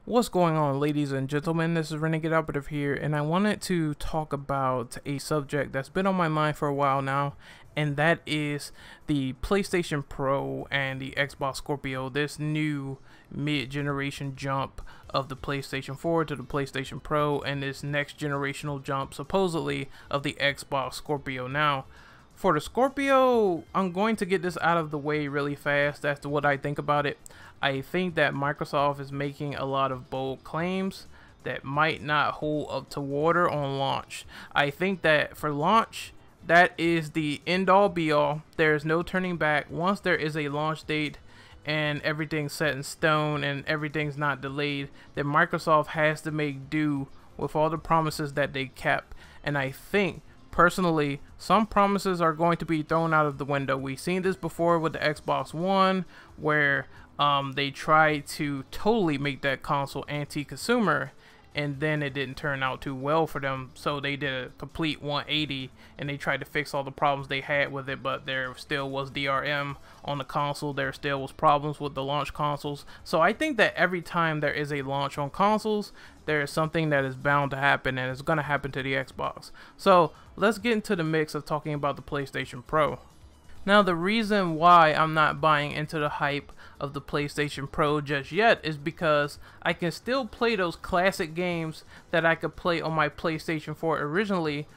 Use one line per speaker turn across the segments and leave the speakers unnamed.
What's going on, ladies and gentlemen? This is Renegade Operative here, and I wanted to talk about a subject that's been on my mind for a while now, and that is the PlayStation Pro and the Xbox Scorpio, this new mid-generation jump of the PlayStation 4 to the PlayStation Pro, and this next generational jump, supposedly, of the Xbox Scorpio. Now, for the Scorpio, I'm going to get this out of the way really fast. That's what I think about it. I think that Microsoft is making a lot of bold claims that might not hold up to water on launch. I think that for launch, that is the end-all be-all. There's no turning back. Once there is a launch date and everything's set in stone and everything's not delayed, then Microsoft has to make do with all the promises that they kept. And I think personally, some promises are going to be thrown out of the window. We've seen this before with the Xbox One, where they tried to totally make that console anti-consumer, and then it didn't turn out too well for them. So they did a complete 180, and they tried to fix all the problems they had with it, but there still was DRM on the console. There still was problems with the launch consoles. So I think that every time there is a launch on consoles, there is something that is bound to happen, and it's going to happen to the Xbox. So let's get into the mix of talking about the PlayStation Pro. Now, the reason why I'm not buying into the hype of the PlayStation Pro just yet is because I can still play those classic games that I could play on my PlayStation 4 originally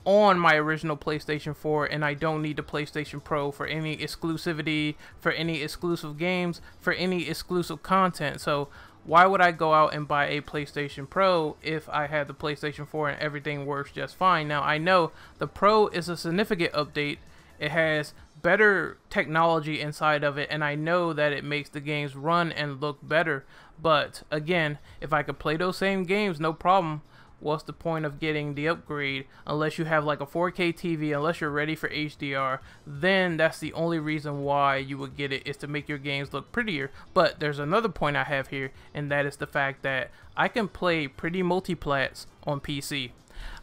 on my original PlayStation 4, and I don't need the PlayStation Pro for any exclusivity, for any exclusive games, for any exclusive content. So why would I go out and buy a PlayStation Pro if I had the PlayStation 4 and everything works just fine? Now, I know the Pro is a significant update. It has better technology inside of it, and I know that it makes the games run and look better. But again, if I could play those same games, no problem. What's the point of getting the upgrade unless you have like a 4K TV, unless you're ready for HDR? Then that's the only reason why you would get it, is to make your games look prettier. But there's another point I have here, and that is the fact that I can play pretty multiplats on PC.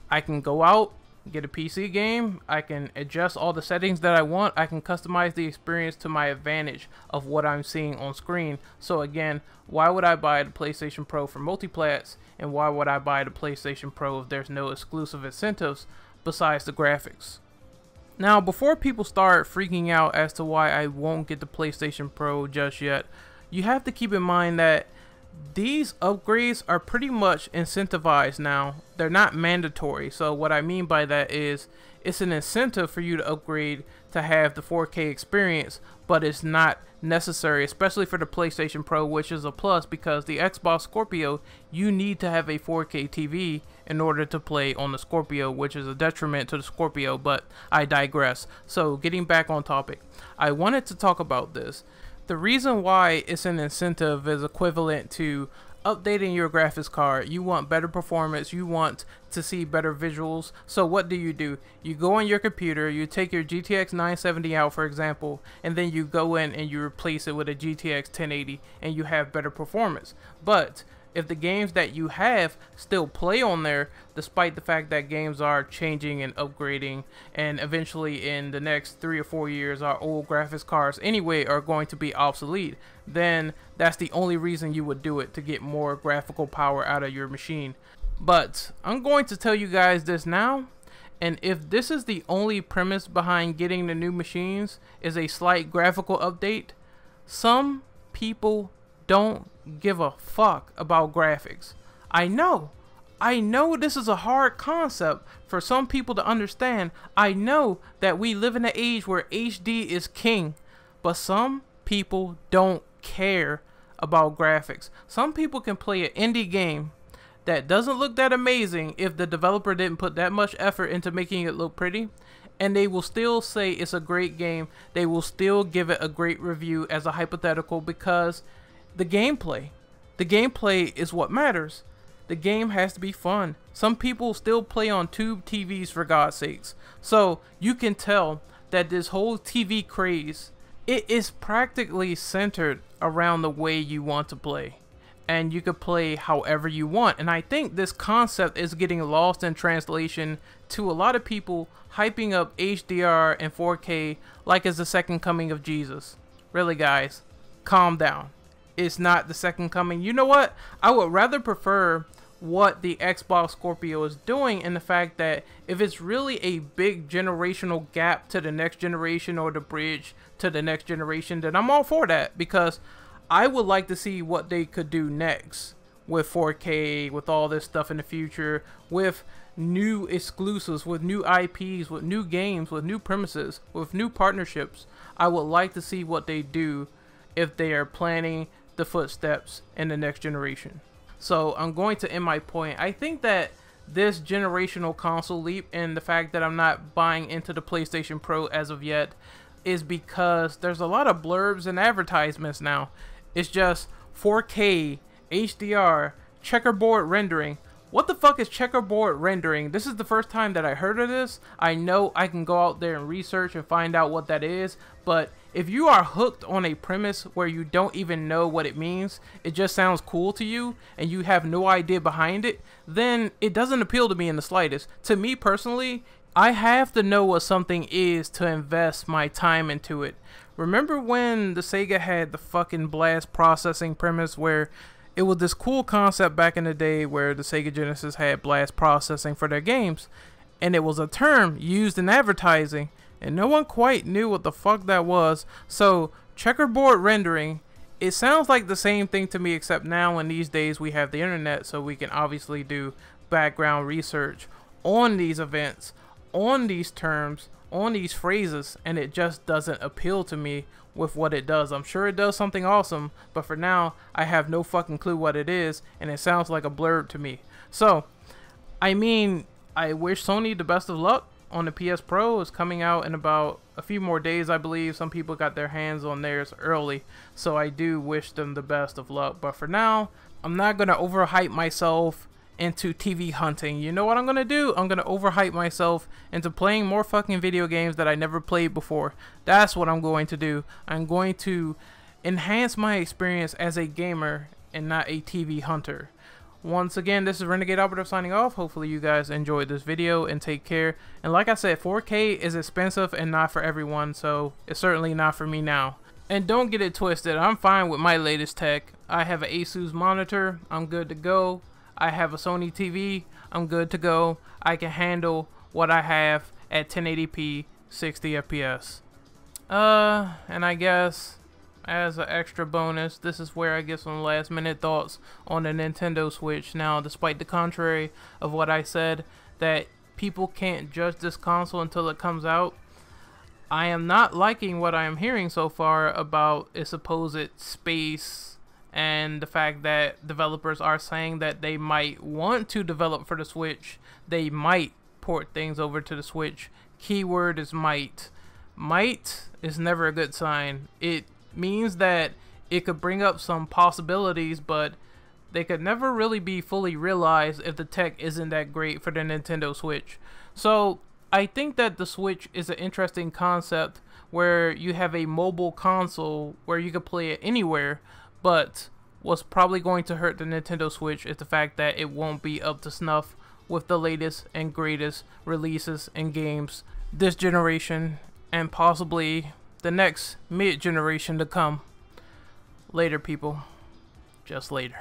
I can go out, get a PC game, I can adjust all the settings that I want, I can customize the experience to my advantage of what I'm seeing on screen. So again, why would I buy the PlayStation Pro for multiplats, and why would I buy the PlayStation Pro if there's no exclusive incentives besides the graphics? Now, before people start freaking out as to why I won't get the PlayStation Pro just yet, you have to keep in mind that these upgrades are pretty much incentivized now. They're not mandatory. So what I mean by that is it's an incentive for you to upgrade to have the 4K experience, but it's not necessary, especially for the PlayStation Pro, which is a plus, because the Xbox Scorpio, you need to have a 4K TV in order to play on the Scorpio, which is a detriment to the Scorpio, but I digress. So getting back on topic, I wanted to talk about this. The reason why it's an incentive is equivalent to updating your graphics card. You want better performance, you want to see better visuals. So what do? You go on your computer, you take your GTX 970 out, for example, and then you go in and you replace it with a GTX 1080, and you have better performance. But if the games that you have still play on there, despite the fact that games are changing and upgrading, and eventually in the next 3 or 4 years our old graphics cards anyway are going to be obsolete, then that's the only reason you would do it, to get more graphical power out of your machine. But I'm going to tell you guys this now, and if this is the only premise behind getting the new machines, is a slight graphical update, some people don't give a fuck about graphics. I know this is a hard concept for some people to understand. I know that we live in an age where HD is king, but some people don't care about graphics. Some people can play an indie game that doesn't look that amazing if the developer didn't put that much effort into making it look pretty, and they will still say it's a great game. They will still give it a great review as a hypothetical, because the gameplay is what matters. The game has to be fun. Some people still play on tube TVs, for God's sakes. So you can tell that this whole TV craze, it is practically centered around the way you want to play, and you could play however you want. And I think this concept is getting lost in translation to a lot of people hyping up HDR and 4K like it's the second coming of Jesus. Really, guys, calm down. it's not the second coming. You know what? I would rather prefer what the Xbox Scorpio is doing, in the fact that if it's really a big generational gap to the next generation, or the bridge to the next generation, then I'm all for that, because I would like to see what they could do next with 4K, with all this stuff in the future, with new exclusives, with new IPs, with new games, with new premises, with new partnerships. I would like to see what they do if they are planning the footsteps in the next generation. So I'm going to end my point. I think that this generational console leap, and the fact that I'm not buying into the PlayStation Pro as of yet, is because there's a lot of blurbs and advertisements now. It's just 4K, HDR, checkerboard rendering. What the fuck is checkerboard rendering? This is the first time that I heard of this. I know I can go out there and research and find out what that is, but if you are hooked on a premise where you don't even know what it means, it just sounds cool to you, and you have no idea behind it, then it doesn't appeal to me in the slightest. To me personally, I have to know what something is to invest my time into it. Remember when the Sega had the fucking blast processing premise, where it was this cool concept back in the day where the Sega Genesis had blast processing for their games, and it was a term used in advertising, and no one quite knew what the fuck that was. So checkerboard rendering, it sounds like the same thing to me, except now in these days we have the internet, so we can obviously do background research on these events, on these terms, on these phrases, and it just doesn't appeal to me with what it does. I'm sure it does something awesome, but for now I have no fucking clue what it is, and it sounds like a blurb to me. So I mean, I wish Sony the best of luck on the PS Pro. Is coming out in about a few more days, I believe. Some people got their hands on theirs early, so I do wish them the best of luck. But for now, I'm not gonna overhype myself into TV hunting. You know what I'm gonna do? I'm gonna overhype myself into playing more fucking video games that I never played before. That's what I'm going to do. I'm going to enhance my experience as a gamer and not a TV hunter. Once again, this is Renegade Operative signing off. Hopefully you guys enjoyed this video, and take care. And like I said, 4K is expensive and not for everyone, so it's certainly not for me now. And don't get it twisted, I'm fine with my latest tech. I have an Asus monitor, I'm good to go. I have a Sony TV, I'm good to go. I can handle what I have at 1080p 60 FPS. And I guess as an extra bonus, this is where I get some last minute thoughts on the Nintendo Switch. Now, despite the contrary of what I said, that people can't judge this console until it comes out, I am not liking what I am hearing so far about its supposed space, and the fact that developers are saying that they might want to develop for the Switch. They might port things over to the Switch. Keyword is might. Might is never a good sign. It means that it could bring up some possibilities, but they could never really be fully realized if the tech isn't that great for the Nintendo Switch. So I think that the Switch is an interesting concept, where you have a mobile console where you can play it anywhere. But what's probably going to hurt the Nintendo Switch is the fact that it won't be up to snuff with the latest and greatest releases and games this generation, and possibly the next mid-generation to come. Later, people. Just later.